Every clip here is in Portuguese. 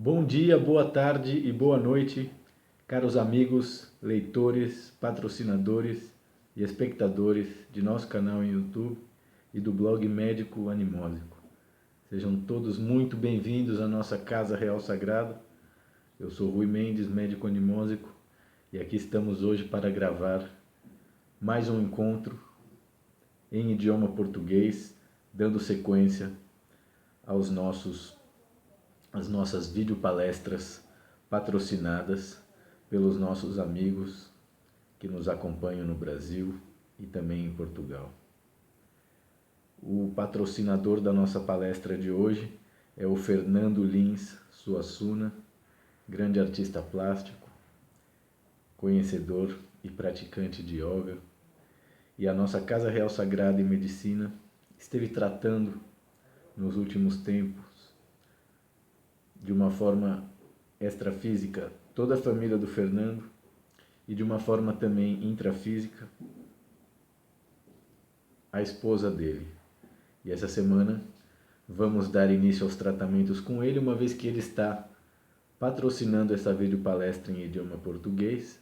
Bom dia, boa tarde e boa noite, caros amigos, leitores, patrocinadores e espectadores de nosso canal em YouTube e do blog Médico Animósico. Sejam todos muito bem-vindos à nossa Casa Real Sagrada. Eu sou Rui Mendes, médico animósico, e aqui estamos hoje para gravar mais um encontro em idioma português, dando sequência às nossas videopalestras patrocinadas pelos nossos amigos que nos acompanham no Brasil e também em Portugal. O patrocinador da nossa palestra de hoje é o Fernando Lins Suassuna, grande artista plástico, conhecedor e praticante de yoga. E a nossa Casa Real Sagrada em Medicina esteve tratando nos últimos tempos de uma forma extrafísica toda a família do Fernando e de uma forma também intrafísica a esposa dele. E essa semana vamos dar início aos tratamentos com ele, uma vez que ele está patrocinando essa videopalestra em idioma português,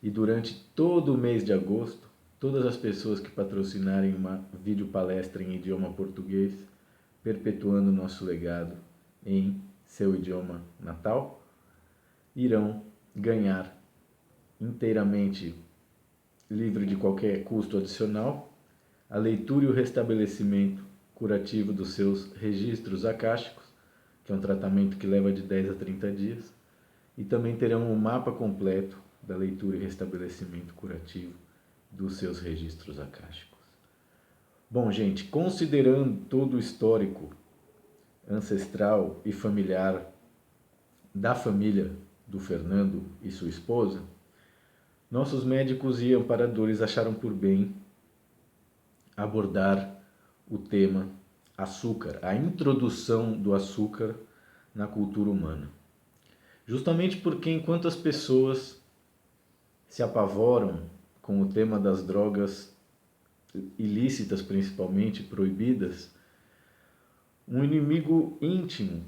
e durante todo o mês de agosto, todas as pessoas que patrocinarem uma videopalestra em idioma português, perpetuando nosso legado em seu idioma natal, irão ganhar inteiramente livre de qualquer custo adicional a leitura e o restabelecimento curativo dos seus registros akáshicos, que é um tratamento que leva de 10 a 30 dias, e também terão um mapa completo da leitura e restabelecimento curativo dos seus registros akáshicos. Bom, gente, considerando todo o histórico ancestral e familiar da família do Fernando e sua esposa, nossos médicos e amparadores acharam por bem abordar o tema açúcar, a introdução do açúcar na cultura humana. Justamente porque enquanto as pessoas se apavoram com o tema das drogas ilícitas, principalmente proibidas, um inimigo íntimo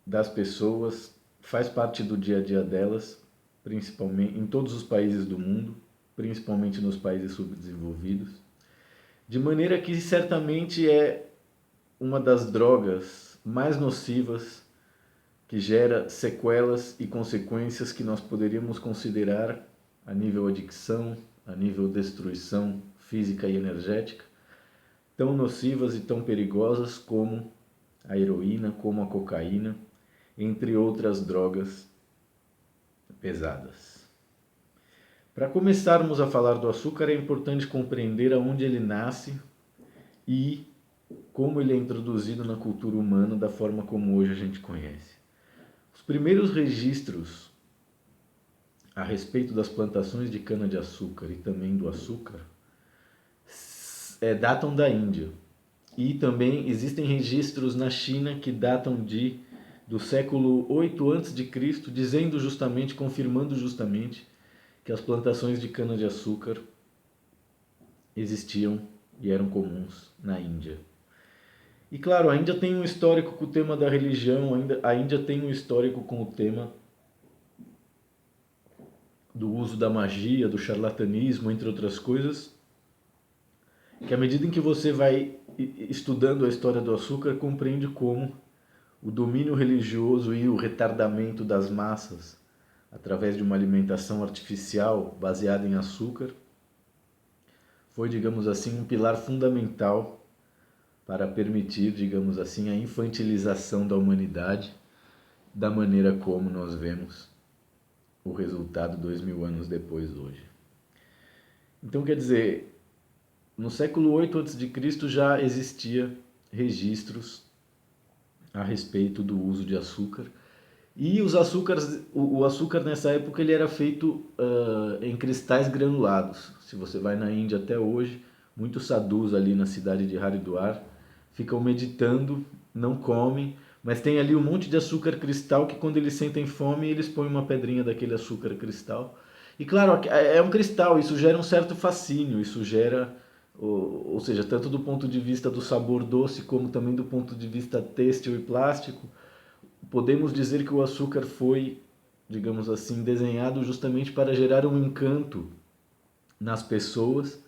das pessoas faz parte do dia a dia delas, principalmente em todos os países do mundo, principalmente nos países subdesenvolvidos, de maneira que certamente é uma das drogas mais nocivas, que gera sequelas e consequências que nós poderíamos considerar a nível adicção, a nível destruição física e energética, tão nocivas e tão perigosas como a heroína, como a cocaína, entre outras drogas pesadas. Para começarmos a falar do açúcar, é importante compreender aonde ele nasce e como ele é introduzido na cultura humana da forma como hoje a gente conhece. Os primeiros registros a respeito das plantações de cana-de-açúcar e também do açúcar datam da Índia. E também existem registros na China que datam do século 8 a.C., dizendo justamente, confirmando justamente, que as plantações de cana-de-açúcar existiam e eram comuns na Índia. E claro, a Índia tem um histórico com o tema da religião, a Índia tem um histórico com o tema do uso da magia, do charlatanismo, entre outras coisas, que à medida em que você vai estudando a história do açúcar, compreende como o domínio religioso e o retardamento das massas através de uma alimentação artificial baseada em açúcar foi, digamos assim, um pilar fundamental para permitir, digamos assim, a infantilização da humanidade da maneira como nós vemos o resultado 2000 anos depois hoje. Então, quer dizer, no século 8 a.C. já existia registros a respeito do uso de açúcar, e o açúcar nessa época ele era feito em cristais granulados. Se você vai na Índia até hoje, muitos sadhus ali na cidade de Haridwar ficam meditando, não comem, mas tem ali um monte de açúcar cristal que quando eles sentem fome, eles põem uma pedrinha daquele açúcar cristal. E claro, é um cristal, isso gera um certo fascínio, isso gera, ou seja, tanto do ponto de vista do sabor doce, como também do ponto de vista têxtil e plástico, podemos dizer que o açúcar foi, digamos assim, desenhado justamente para gerar um encanto nas pessoas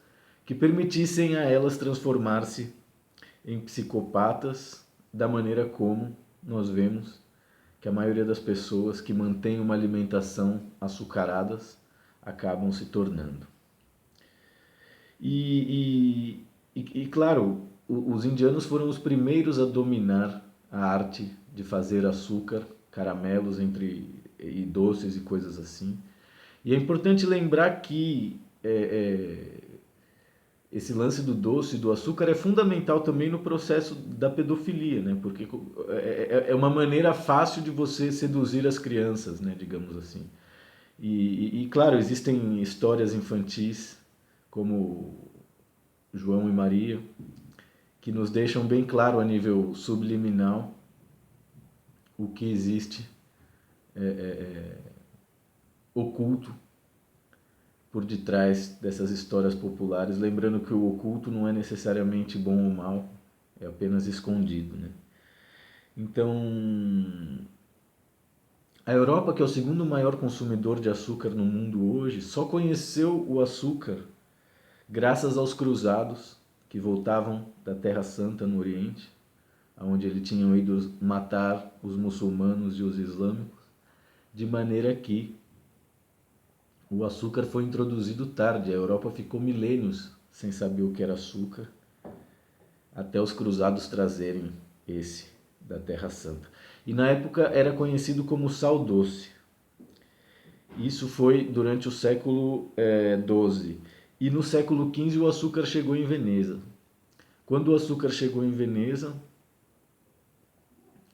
que permitissem a elas transformar-se em psicopatas da maneira como nós vemos que a maioria das pessoas que mantém uma alimentação açucaradas acabam se tornando. Claro, os indianos foram os primeiros a dominar a arte de fazer açúcar, caramelos e doces e coisas assim. E é importante lembrar que esse lance do doce e do açúcar é fundamental também no processo da pedofilia, né? Porque é uma maneira fácil de você seduzir as crianças, né? Digamos assim. Claro, existem histórias infantis como João e Maria, que nos deixam bem claro a nível subliminal o que existe oculto por detrás dessas histórias populares, lembrando que o oculto não é necessariamente bom ou mal, é apenas escondido, né? Então, a Europa, que é o segundo maior consumidor de açúcar no mundo hoje, só conheceu o açúcar graças aos cruzados que voltavam da Terra Santa no Oriente, onde eles tinham ido matar os muçulmanos e os islâmicos, de maneira que o açúcar foi introduzido tarde. A Europa ficou milênios sem saber o que era açúcar, até os cruzados trazerem esse da Terra Santa. E na época era conhecido como sal doce. Isso foi durante o século XII. E no século XV o açúcar chegou em Veneza. Quando o açúcar chegou em Veneza,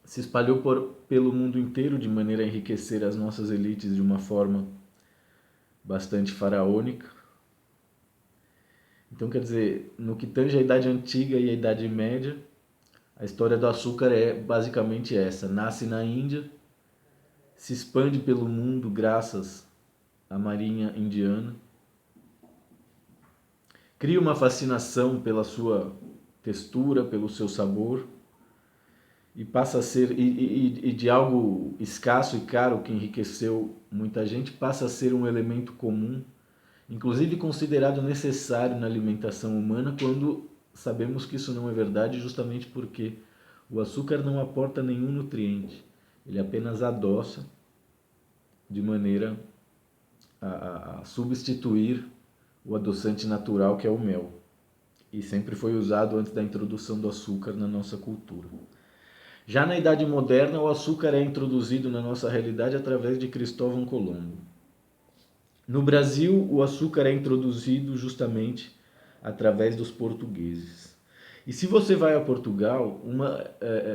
se espalhou pelo mundo inteiro de maneira a enriquecer as nossas elites de uma forma bastante faraônica. Então, quer dizer, no que tange a Idade Antiga e a Idade Média, a história do açúcar é basicamente essa. Nasce na Índia, se expande pelo mundo graças à marinha indiana, cria uma fascinação pela sua textura, pelo seu sabor, e passa a ser, e de algo escasso e caro que enriqueceu muita gente, passa a ser um elemento comum, inclusive considerado necessário na alimentação humana, quando sabemos que isso não é verdade, justamente porque o açúcar não aporta nenhum nutriente, ele apenas adoça de maneira a substituir o adoçante natural que é o mel, e sempre foi usado antes da introdução do açúcar na nossa cultura. Já na Idade Moderna, o açúcar é introduzido na nossa realidade através de Cristóvão Colombo. No Brasil, o açúcar é introduzido justamente através dos portugueses. E se você vai a Portugal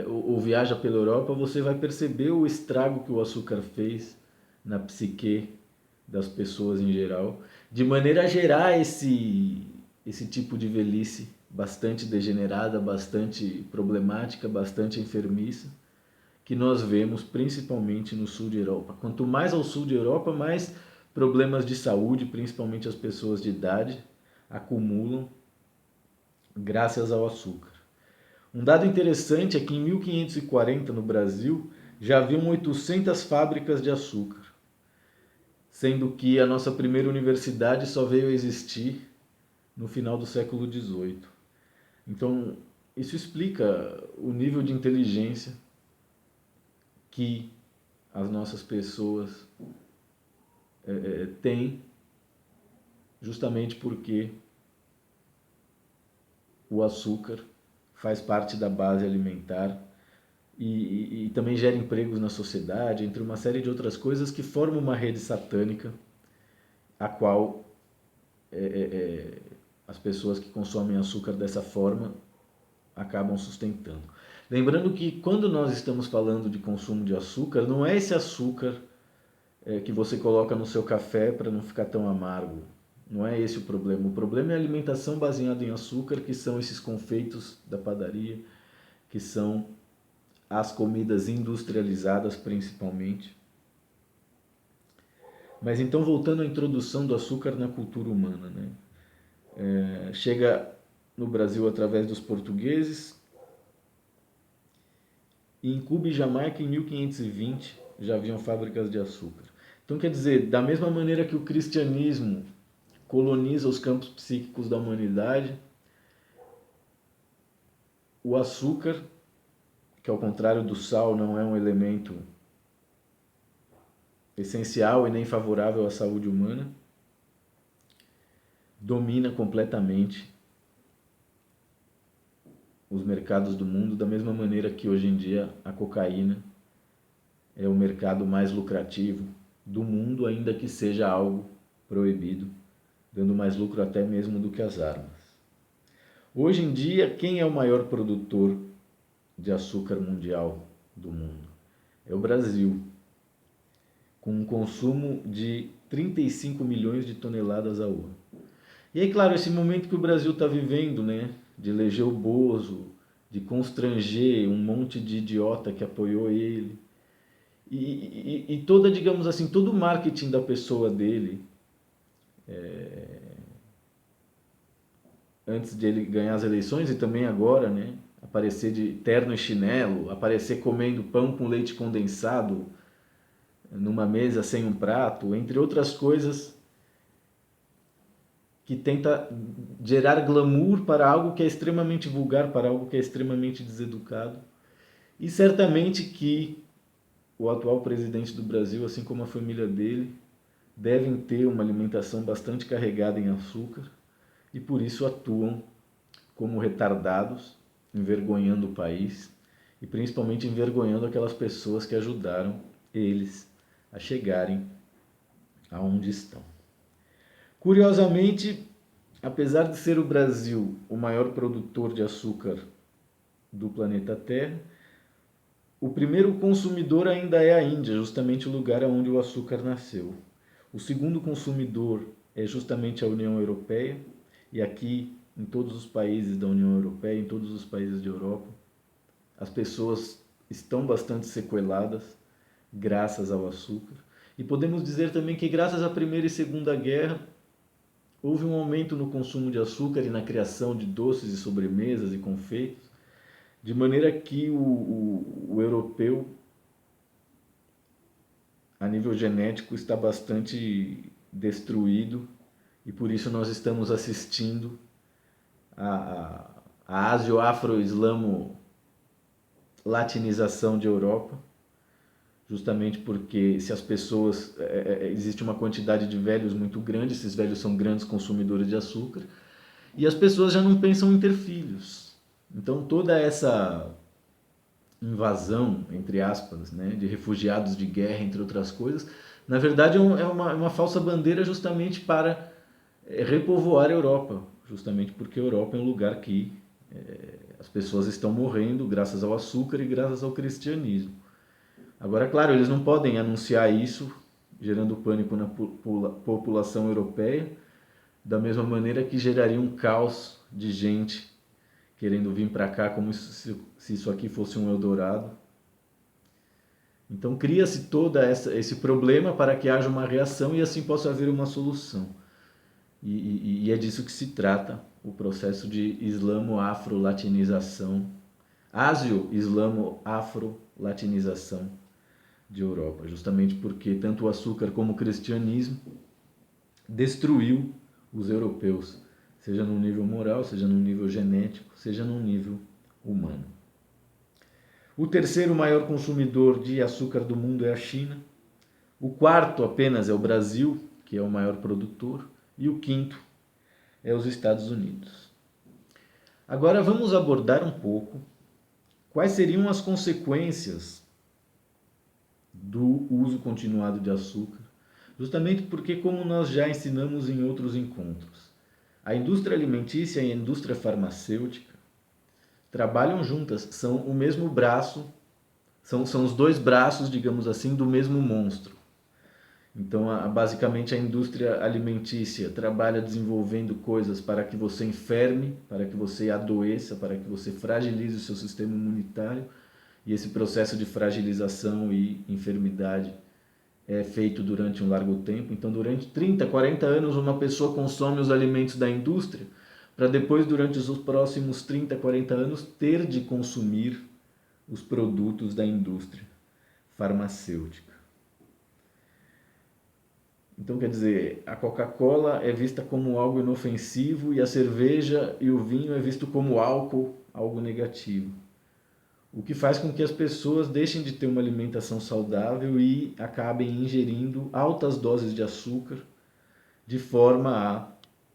ou viaja pela Europa, você vai perceber o estrago que o açúcar fez na psique das pessoas em geral, de maneira a gerar esse tipo de velhice bastante degenerada, bastante problemática, bastante enfermiça, que nós vemos principalmente no sul de Europa. Quanto mais ao sul de Europa, mais problemas de saúde, principalmente as pessoas de idade, acumulam graças ao açúcar. Um dado interessante é que em 1540 no Brasil já haviam 800 fábricas de açúcar, sendo que a nossa primeira universidade só veio a existir no final do século XVIII. Então, isso explica o nível de inteligência que as nossas pessoas têm, justamente porque o açúcar faz parte da base alimentar e também gera empregos na sociedade, entre uma série de outras coisas que formam uma rede satânica a qual as pessoas que consomem açúcar dessa forma acabam sustentando. Lembrando que quando nós estamos falando de consumo de açúcar, não é esse açúcar que você coloca no seu café para não ficar tão amargo. Não é esse o problema. O problema é a alimentação baseada em açúcar, que são esses confeitos da padaria, que são as comidas industrializadas principalmente. Mas então, voltando à introdução do açúcar na cultura humana, né? Chega no Brasil através dos portugueses e em Cuba e Jamaica, em 1520, já haviam fábricas de açúcar. Então, quer dizer, da mesma maneira que o cristianismo coloniza os campos psíquicos da humanidade, o açúcar, que ao contrário do sal não é um elemento essencial e nem favorável à saúde humana, domina completamente os mercados do mundo, da mesma maneira que hoje em dia a cocaína é o mercado mais lucrativo do mundo, ainda que seja algo proibido, dando mais lucro até mesmo do que as armas. Hoje em dia, quem é o maior produtor de açúcar mundial do mundo? É o Brasil, com um consumo de 35 milhões de toneladas ao ano. E aí, claro, esse momento que o Brasil está vivendo, né, de eleger o Bozo, de constranger um monte de idiota que apoiou ele, e toda, digamos assim, todo o marketing da pessoa dele, antes de ele ganhar as eleições e também agora, né, aparecer de terno e chinelo, aparecer comendo pão com leite condensado numa mesa sem um prato, entre outras coisas, que tenta gerar glamour para algo que é extremamente vulgar, para algo que é extremamente deseducado. E certamente que o atual presidente do Brasil, assim como a família dele, devem ter uma alimentação bastante carregada em açúcar e por isso atuam como retardados, envergonhando o país e principalmente envergonhando aquelas pessoas que ajudaram eles a chegarem aonde estão. Curiosamente, apesar de ser o Brasil o maior produtor de açúcar do planeta Terra, o primeiro consumidor ainda é a Índia, justamente o lugar onde o açúcar nasceu. O segundo consumidor é justamente a União Europeia, e aqui em todos os países da União Europeia, em todos os países de Europa, as pessoas estão bastante sequeladas graças ao açúcar. E podemos dizer também que graças à Primeira e Segunda Guerra, houve um aumento no consumo de açúcar e na criação de doces e sobremesas e confeitos, de maneira que o europeu, a nível genético, está bastante destruído e por isso nós estamos assistindo a ásio-afro-islamo-latinização de Europa, justamente porque se as pessoas, existe uma quantidade de velhos muito grande, esses velhos são grandes consumidores de açúcar, e as pessoas já não pensam em ter filhos. Então toda essa invasão, entre aspas, né, de refugiados de guerra, entre outras coisas, na verdade é uma falsa bandeira justamente para repovoar a Europa, justamente porque a Europa é um lugar que as pessoas estão morrendo graças ao açúcar e graças ao cristianismo. Agora, claro, eles não podem anunciar isso, gerando pânico na população europeia, da mesma maneira que geraria um caos de gente querendo vir para cá como se isso aqui fosse um Eldorado. Então cria-se todo esse problema para que haja uma reação e assim possa haver uma solução. E é disso que se trata o processo de islamo-afro-latinização, ásio-islamo-afro-latinização de Europa, justamente porque tanto o açúcar como o cristianismo destruiu os europeus, seja no nível moral, seja no nível genético, seja no nível humano. O terceiro maior consumidor de açúcar do mundo é a China. O quarto apenas é o Brasil, que é o maior produtor. E o quinto é os Estados Unidos. Agora vamos abordar um pouco quais seriam as consequências do uso continuado de açúcar, justamente porque, como nós já ensinamos em outros encontros, a indústria alimentícia e a indústria farmacêutica trabalham juntas, são o mesmo braço, são os dois braços, digamos assim, do mesmo monstro. Então, basicamente, a indústria alimentícia trabalha desenvolvendo coisas para que você enferme, para que você adoeça, para que você fragilize o seu sistema imunitário, e esse processo de fragilização e enfermidade é feito durante um largo tempo. Então, durante 30, 40 anos, uma pessoa consome os alimentos da indústria para depois, durante os próximos 30, 40 anos, ter de consumir os produtos da indústria farmacêutica. Então, quer dizer, a Coca-Cola é vista como algo inofensivo e a cerveja e o vinho é visto como álcool, algo negativo. O que faz com que as pessoas deixem de ter uma alimentação saudável e acabem ingerindo altas doses de açúcar, de forma a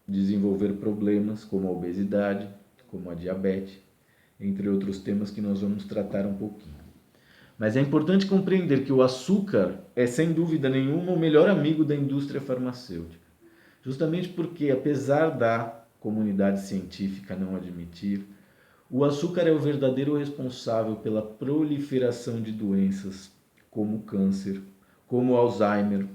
desenvolver problemas como a obesidade, como a diabetes, entre outros temas que nós vamos tratar um pouquinho. Mas é importante compreender que o açúcar é, sem dúvida nenhuma, o melhor amigo da indústria farmacêutica. Justamente porque, apesar da comunidade científica não admitir, o açúcar é o verdadeiro responsável pela proliferação de doenças como o câncer, como o Alzheimer,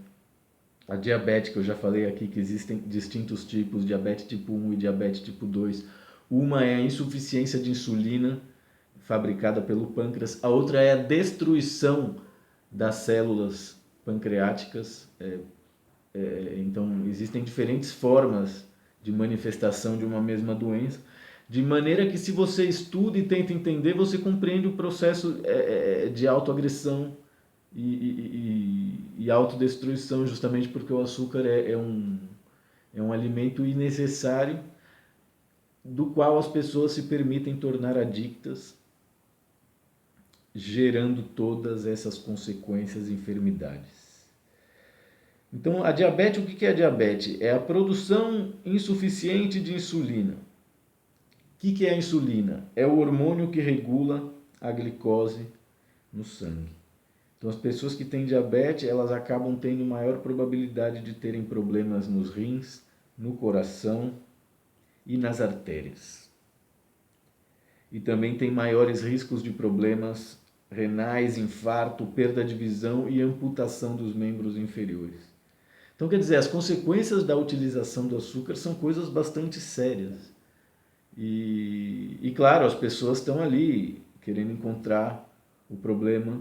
a diabetes, que eu já falei aqui que existem distintos tipos, diabetes tipo 1 e diabetes tipo 2. Uma é a insuficiência de insulina, fabricada pelo pâncreas, a outra é a destruição das células pancreáticas. Então, existem diferentes formas de manifestação de uma mesma doença, de maneira que se você estuda e tenta entender, você compreende o processo de autoagressão e autodestruição, justamente porque o açúcar é um alimento innecessário, do qual as pessoas se permitem tornar adictas, gerando todas essas consequências e enfermidades. Então, a diabetes, o que é a diabetes? É a produção insuficiente de insulina. O que é a insulina? É o hormônio que regula a glicose no sangue. Então, as pessoas que têm diabetes, elas acabam tendo maior probabilidade de terem problemas nos rins, no coração e nas artérias. E também tem maiores riscos de problemas renais, infarto, perda de visão e amputação dos membros inferiores. Então, quer dizer, as consequências da utilização do açúcar são coisas bastante sérias. E claro, as pessoas estão ali querendo encontrar o problema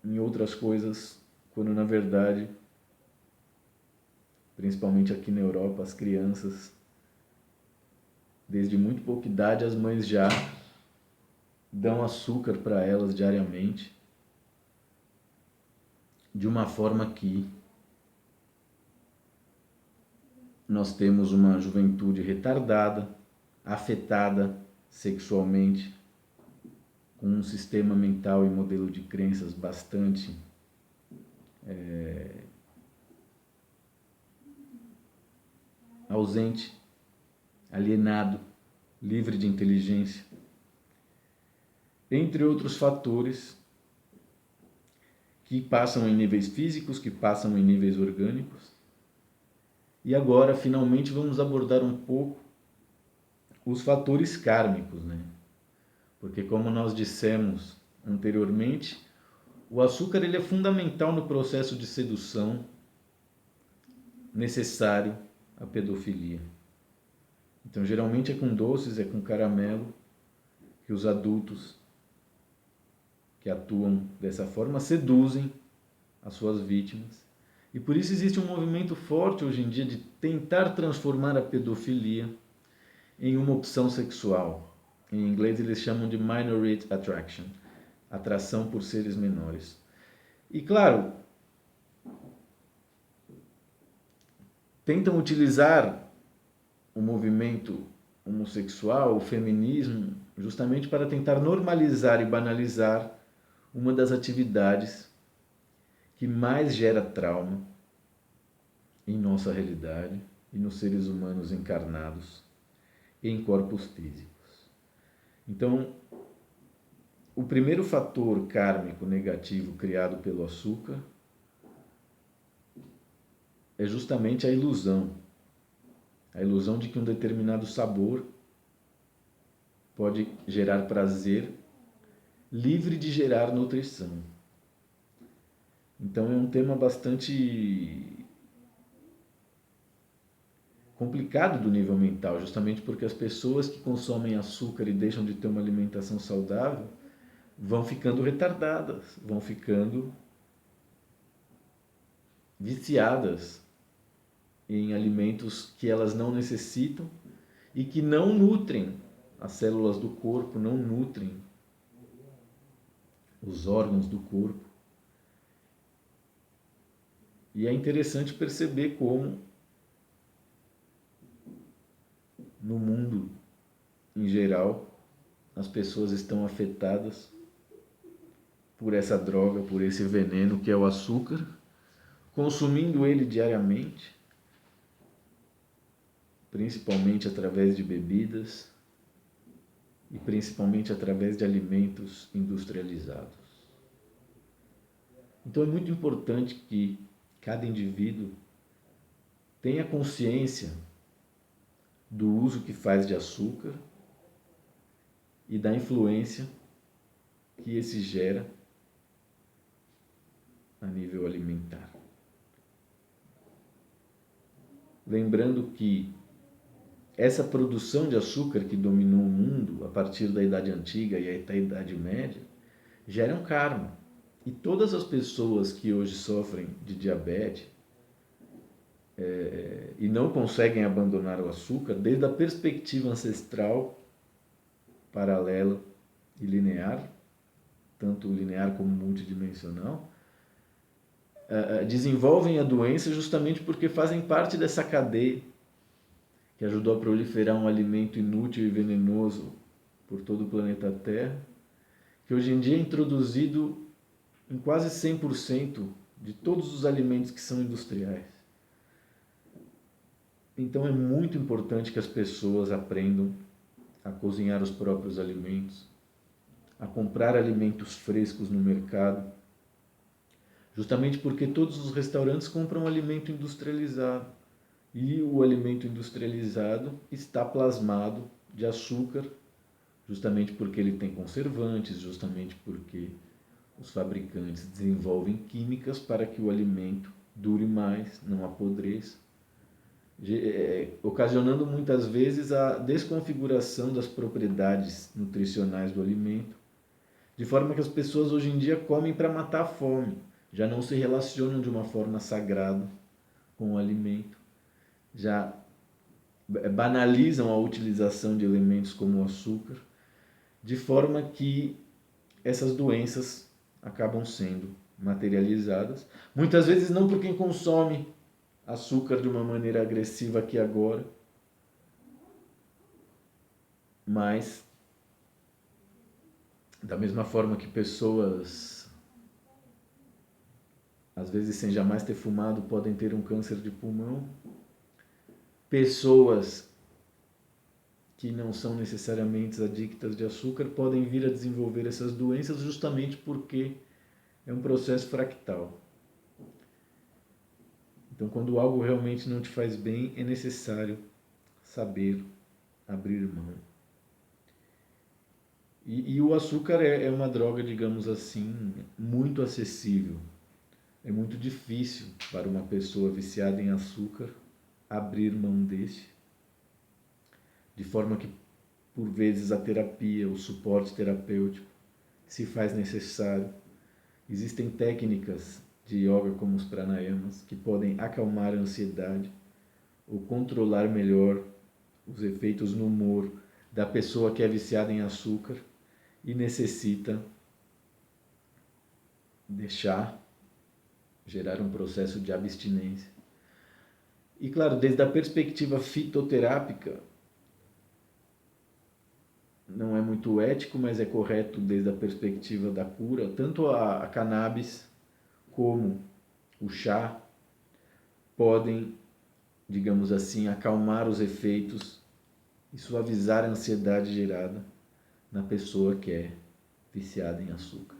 em outras coisas, quando na verdade, principalmente aqui na Europa, as crianças, desde muito pouca idade, as mães já dão açúcar para elas diariamente, de uma forma que nós temos uma juventude retardada, afetada sexualmente, com um sistema mental e modelo de crenças bastante ausente, alienado, livre de inteligência, entre outros fatores que passam em níveis físicos, que passam em níveis orgânicos. E agora, finalmente, vamos abordar um pouco os fatores kármicos, né? Porque, como nós dissemos anteriormente, o açúcar ele é fundamental no processo de sedução necessário à pedofilia. Então, geralmente é com doces, é com caramelo que os adultos que atuam dessa forma seduzem as suas vítimas. E por isso existe um movimento forte hoje em dia de tentar transformar a pedofilia em uma opção sexual. Em inglês eles chamam de minority attraction, atração por seres menores. E claro, tentam utilizar o movimento homossexual, o feminismo, justamente para tentar normalizar e banalizar uma das atividades que mais gera trauma em nossa realidade e nos seres humanos encarnados em corpos físicos. Então, o primeiro fator kármico negativo criado pelo açúcar é justamente a ilusão de que um determinado sabor pode gerar prazer livre de gerar nutrição. Então é um tema bastante complicado do nível mental, justamente porque as pessoas que consomem açúcar e deixam de ter uma alimentação saudável vão ficando retardadas, vão ficando viciadas em alimentos que elas não necessitam e que não nutrem as células do corpo, não nutrem os órgãos do corpo. E é interessante perceber como no mundo em geral as pessoas estão afetadas por essa droga, por esse veneno que é o açúcar, consumindo ele diariamente, principalmente através de bebidas e principalmente através de alimentos industrializados. Então é muito importante que cada indivíduo tenha consciência do uso que faz de açúcar e da influência que esse gera a nível alimentar. Lembrando que essa produção de açúcar que dominou o mundo a partir da Idade Antiga e até a Idade Média gera um karma. E todas as pessoas que hoje sofrem de diabetes e não conseguem abandonar o açúcar, desde a perspectiva ancestral, paralela e linear, tanto linear como multidimensional, desenvolvem a doença justamente porque fazem parte dessa cadeia que ajudou a proliferar um alimento inútil e venenoso por todo o planeta Terra, que hoje em dia é introduzido em quase 100% de todos os alimentos que são industriais. Então é muito importante que as pessoas aprendam a cozinhar os próprios alimentos, a comprar alimentos frescos no mercado, justamente porque todos os restaurantes compram alimento industrializado. E o alimento industrializado está plasmado de açúcar, justamente porque ele tem conservantes, justamente porque os fabricantes desenvolvem químicas para que o alimento dure mais, não apodreça, ocasionando muitas vezes a desconfiguração das propriedades nutricionais do alimento, de forma que as pessoas hoje em dia comem para matar a fome, já não se relacionam de uma forma sagrada com o alimento, já banalizam a utilização de elementos como o açúcar, de forma que essas doenças acabam sendo materializadas, muitas vezes não por quem consome açúcar de uma maneira agressiva aqui agora, mas da mesma forma que pessoas, às vezes sem jamais ter fumado, podem ter um câncer de pulmão, pessoas que não são necessariamente adictas de açúcar podem vir a desenvolver essas doenças justamente porque é um processo fractal. Então, quando algo realmente não te faz bem, é necessário saber abrir mão. E o açúcar é uma droga, digamos assim, muito acessível. É muito difícil para uma pessoa viciada em açúcar abrir mão desse, de forma que, por vezes, a terapia, o suporte terapêutico se faz necessário. Existem técnicas de yoga como os pranayamas que podem acalmar a ansiedade ou controlar melhor os efeitos no humor da pessoa que é viciada em açúcar e necessita gerar um processo de abstinência. E claro, desde a perspectiva fitoterápica, não é muito ético, mas é correto desde a perspectiva da cura, tanto a cannabis como o chá podem, digamos assim, acalmar os efeitos e suavizar a ansiedade gerada na pessoa que é viciada em açúcar.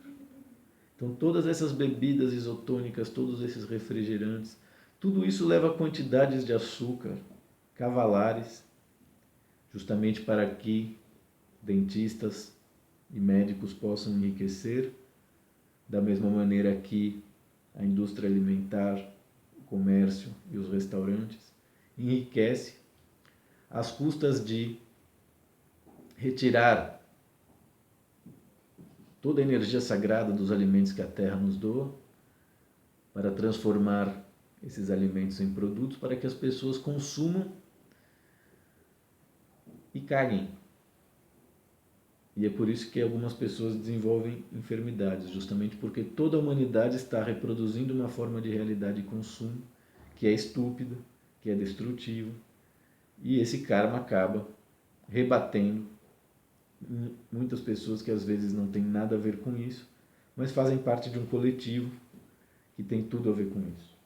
Então todas essas bebidas isotônicas, todos esses refrigerantes, tudo isso leva quantidades de açúcar cavalares, justamente para que dentistas e médicos possam enriquecer, da mesma maneira que a indústria alimentar, o comércio e os restaurantes enriquece às custas de retirar toda a energia sagrada dos alimentos que a terra nos doa para transformar esses alimentos em produtos para que as pessoas consumam e caguem E é por isso que algumas pessoas desenvolvem enfermidades, justamente porque toda a humanidade está reproduzindo uma forma de realidade de consumo que é estúpida, que é destrutiva, e esse karma acaba rebatendo muitas pessoas que às vezes não têm nada a ver com isso, mas fazem parte de um coletivo que tem tudo a ver com isso.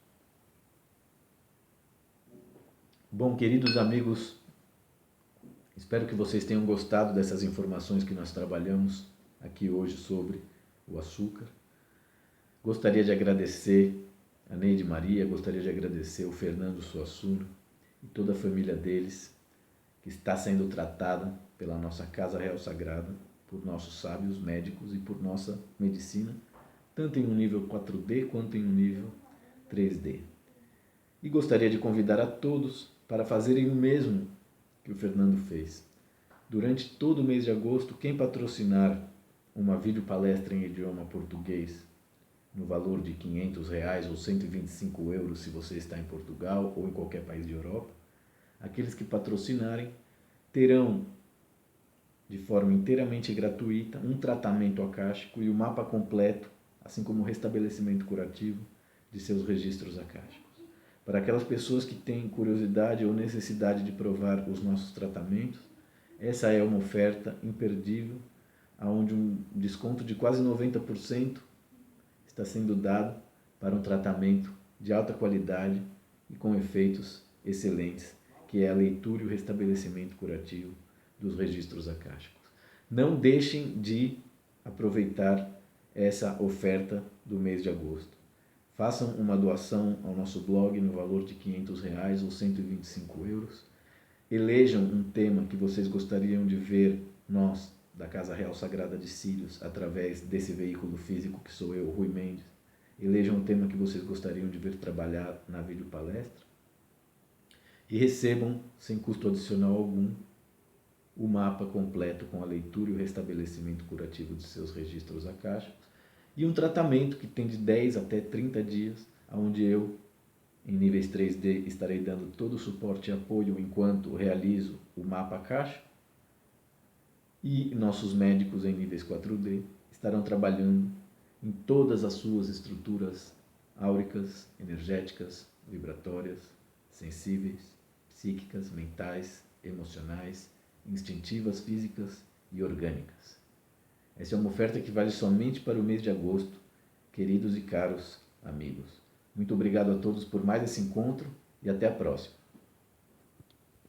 Bom, queridos amigos, espero que vocês tenham gostado dessas informações que nós trabalhamos aqui hoje sobre o açúcar. Gostaria de agradecer a Neide Maria, gostaria de agradecer o Fernando Suassuna e toda a família deles, que está sendo tratada pela nossa Casa Real Sagrada, por nossos sábios médicos e por nossa medicina, tanto em um nível 4D quanto em um nível 3D. E gostaria de convidar a todos para fazerem o mesmo que o Fernando fez. Durante todo o mês de agosto, quem patrocinar uma videopalestra em idioma português no valor de R$500 ou €125 se você está em Portugal ou em qualquer país de Europa, aqueles que patrocinarem terão, de forma inteiramente gratuita, um tratamento acástico e o mapa completo, assim como o restabelecimento curativo de seus registros acásticos. Para aquelas pessoas que têm curiosidade ou necessidade de provar os nossos tratamentos, essa é uma oferta imperdível, onde um desconto de quase 90% está sendo dado para um tratamento de alta qualidade e com efeitos excelentes, que é a leitura e o restabelecimento curativo dos registros acásticos. Não deixem de aproveitar essa oferta do mês de agosto. Façam uma doação ao nosso blog no valor de R$500 ou €125. Elejam um tema que vocês gostariam de ver nós, da Casa Real Sagrada de Círios, através desse veículo físico que sou eu, Rui Mendes. Elejam um tema que vocês gostariam de ver trabalhar na videopalestra e recebam, sem custo adicional algum, o mapa completo com a leitura e o restabelecimento curativo de seus registros acásticos e um tratamento que tem de 10 até 30 dias, onde eu, em níveis 3D, estarei dando todo o suporte e apoio enquanto realizo o mapa acástico, e nossos médicos em níveis 4D estarão trabalhando em todas as suas estruturas áuricas, energéticas, vibratórias, sensíveis, psíquicas, mentais, emocionais, instintivas, físicas e orgânicas. Essa é uma oferta que vale somente para o mês de agosto, queridos e caros amigos. Muito obrigado a todos por mais esse encontro e até a próxima.